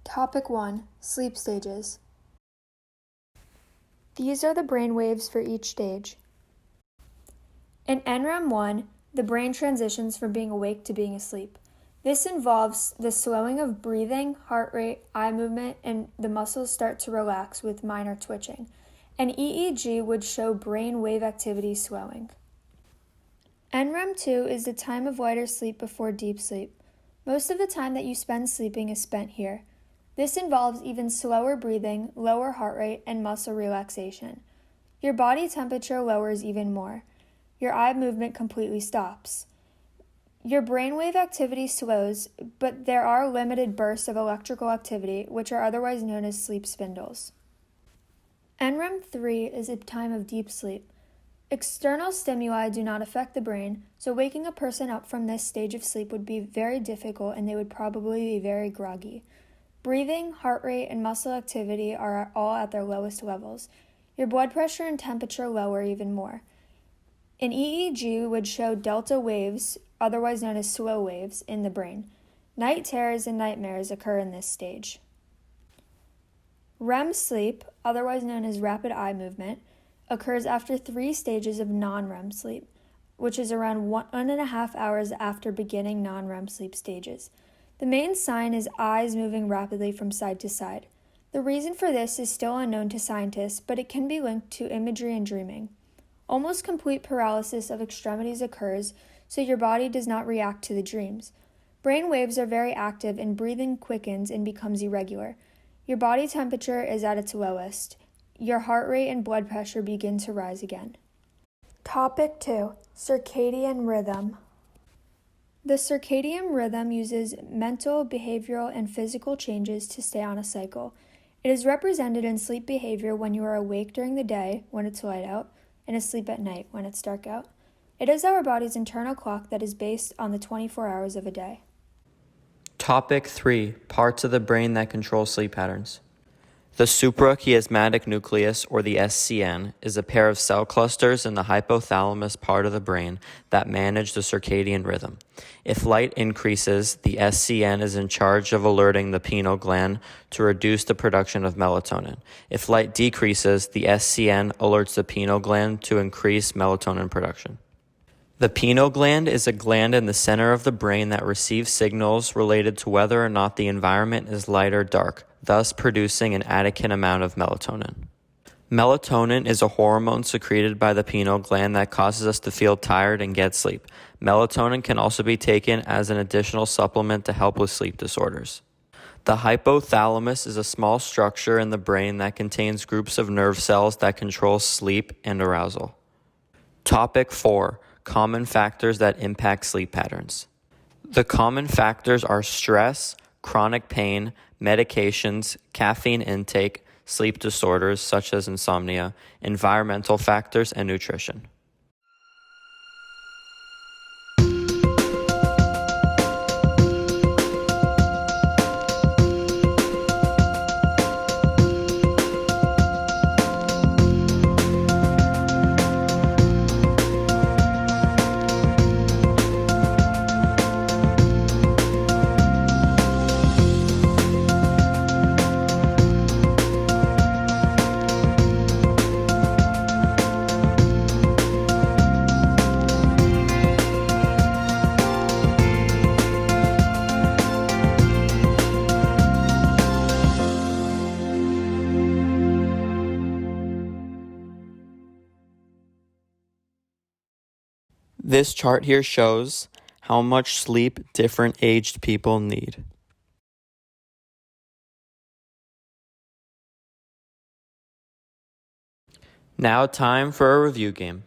Topic 1. Sleep stages. These are the brain waves for each stage. In NREM 1, the brain transitions from being awake to being asleep. This involves the slowing of breathing, heart rate, eye movement, and the muscles start to relax with minor twitching. An EEG would show brain wave activity slowing. NREM 2 is the time of lighter sleep before deep sleep. Most of the time that you spend sleeping is spent here. This involves even slower breathing, lower heart rate, and muscle relaxation. Your body temperature lowers even more. Your eye movement completely stops. Your brainwave activity slows, but there are limited bursts of electrical activity, which are otherwise known as sleep spindles. NREM 3 is a time of deep sleep. External stimuli do not affect the brain, so waking a person up from this stage of sleep would be very difficult and they would probably be very groggy. Breathing, heart rate, and muscle activity are all at their lowest levels. Your blood pressure and temperature lower even more. An EEG would show delta waves, otherwise known as slow waves, in the brain. Night terrors and nightmares occur in this stage. REM sleep, otherwise known as rapid eye movement, occurs after 3 stages of non-REM sleep, which is around 1.5 hours after beginning non-REM sleep stages. The main sign is eyes moving rapidly from side to side. The reason for this is still unknown to scientists, but it can be linked to imagery and dreaming. Almost complete paralysis of extremities occurs, so your body does not react to the dreams. Brain waves are very active and breathing quickens and becomes irregular. Your body temperature is at its lowest. Your heart rate and blood pressure begin to rise again. Topic 2. Circadian Rhythm. The circadian rhythm uses mental, behavioral, and physical changes to stay on a cycle. It is represented in sleep behavior when you are awake during the day, when it's light out, and asleep at night, when it's dark out. It is our body's internal clock that is based on the 24 hours of a day. Topic 3. Parts of the brain that control sleep patterns. The suprachiasmatic nucleus, or the SCN, is a pair of cell clusters in the hypothalamus part of the brain that manage the circadian rhythm. If light increases, the SCN is in charge of alerting the pineal gland to reduce the production of melatonin. If light decreases, the SCN alerts the pineal gland to increase melatonin production. The pineal gland is a gland in the center of the brain that receives signals related to whether or not the environment is light or dark, thus producing an adequate amount of melatonin. Melatonin is a hormone secreted by the pineal gland that causes us to feel tired and get sleep. Melatonin can also be taken as an additional supplement to help with sleep disorders. The hypothalamus is a small structure in the brain that contains groups of nerve cells that control sleep and arousal. Topic 4. Common factors that impact sleep patterns. The common factors are stress, chronic pain, medications, caffeine intake, sleep disorders such as insomnia, environmental factors, and nutrition. This chart here shows how much sleep different aged people need. Now time for a review game.